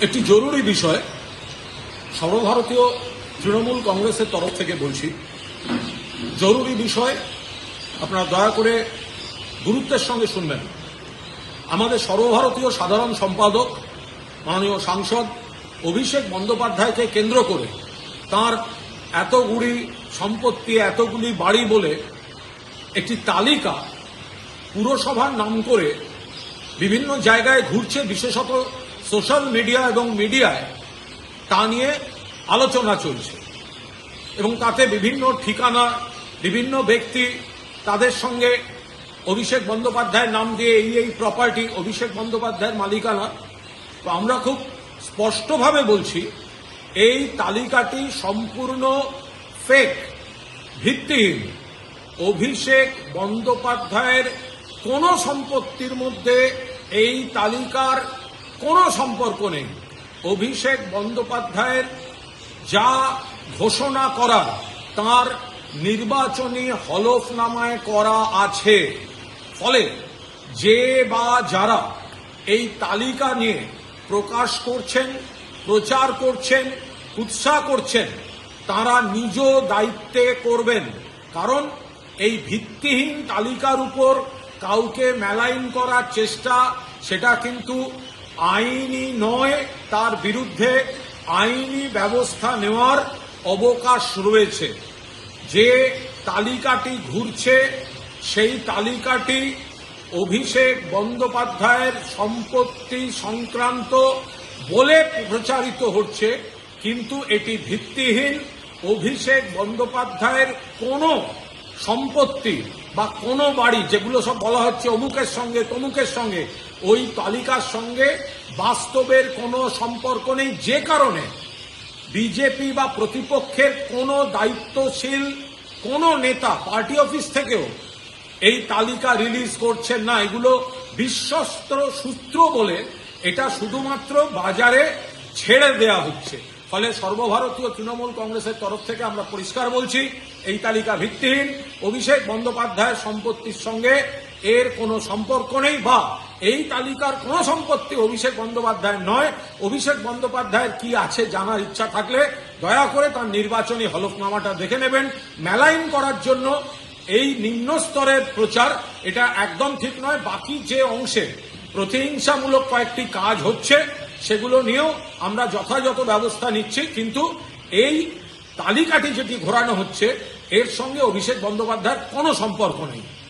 একটি জরুরি বিষয় সর্বভারতীয় তৃণমূল কংগ্রেসের তরফ থেকে বলছি। জরুরি বিষয়, আপনারা দয়া করে গুরুত্বের সঙ্গে শুনবেন। আমাদের সর্বভারতীয় সাধারণ সম্পাদক মাননীয় সাংসদ অভিষেক বন্দ্যোপাধ্যায়কে কেন্দ্র করে তার এতগুলি সম্পত্তি, এতগুলি বাড়ি বলে একটি তালিকা পুরসভার নাম করে বিভিন্ন জায়গায় ঘুরছে, বিশেষত সোশ্যাল মিডিয়া এবং মিডিয়ায় তা নিয়ে আলোচনা চলছে এবং তাতে বিভিন্ন ঠিকানা, বিভিন্ন ব্যক্তি তাদের সঙ্গে অভিষেক বন্দ্যোপাধ্যায়ের নাম দিয়ে এই প্রপার্টি অভিষেক বন্দ্যোপাধ্যায়ের মালিকানা। তো আমরা খুব স্পষ্টভাবে বলছি, এই তালিকাটি সম্পূর্ণ ফেক, ভিত্তিহীন। অভিষেক বন্দ্যোপাধ্যায়ের কোনো সম্পত্তির মধ্যে এই তালিকার কোনো সম্পর্ক নেই। অভিষেক বন্দ্যোপাধ্যায়ের যা ঘোষণা করা তার নির্বাচনী হলফনামায় করা আছে। ফলে যে বা যারা এই তালিকা নিয়ে প্রকাশ করছেন, প্রচার করছেন, উৎসাহ করছেন, তারা নিজ দায়িত্বে করবেন। কারণ এই ভিত্তিহীন তালিকার উপর কাউকে মেলাইন করার চেষ্টা, সেটা কিন্তু আইনি নয়। তার বিরুদ্ধে আইনি ব্যবস্থা নেওয়ার অবকাশ রয়েছে। যে তালিকাটি ঘুরছে সেই তালিকাটি অভিষেক বন্দ্যোপাধ্যায়ের সম্পত্তি সংক্রান্ত বলে প্রচারিত হচ্ছে, কিন্তু এটি ভিত্তিহীন। অভিষেক বন্দ্যোপাধ্যায়ের কোনো সম্পত্তি বা কোনো বাড়ি, যেগুলো সব বলা হচ্ছে অমুকের সঙ্গে তমুকের সঙ্গে, ওই তালিকার সঙ্গে বাস্তবের কোনো সম্পর্ক নেই। যে কারণে বিজেপি বা প্রতিপক্ষের কোনো দায়িত্বশীল কোনো নেতা পার্টি অফিস থেকেও এই তালিকা রিলিজ করছেন না। এগুলো বিশ্বস্ত সূত্র বলে এটা শুধুমাত্র বাজারে ছেড়ে দেয়া হচ্ছে। ফলে সর্বভারতীয় তৃণমূল কংগ্রেসের তরফ থেকে আমরা পরিষ্কার বলছি, এই তালিকা ভিত্তিহীন। অভিষেক বন্দ্যোপাধ্যায়ের সম্পত্তির সঙ্গে এর কোনো সম্পর্ক নেই, বা এই তালিকার কোনো সম্পত্তি অভিষেক বন্দ্যোপাধ্যায়ের নয়। অভিষেক বন্দ্যোপাধ্যায়ের কি আছে জানার ইচ্ছা থাকলে দয়া করে তার নির্বাচনী হলফনামাটা দেখে নেবেন। মেলাইন করার জন্য এই নিম্ন স্তরের প্রচার, এটা একদম ঠিক নয়। বাকি যে অংশে প্রতিহিংসামূলক কয়েকটি কাজ হচ্ছে সেগুলো নিয়েও আমরা যথাযথ ব্যবস্থা নিচ্ছি, কিন্তু এই তালিকাটি যেটি ঘোরানো হচ্ছে এর সঙ্গে অভিষেক বন্দ্যোপাধ্যায়ের কোনো সম্পর্ক নেই।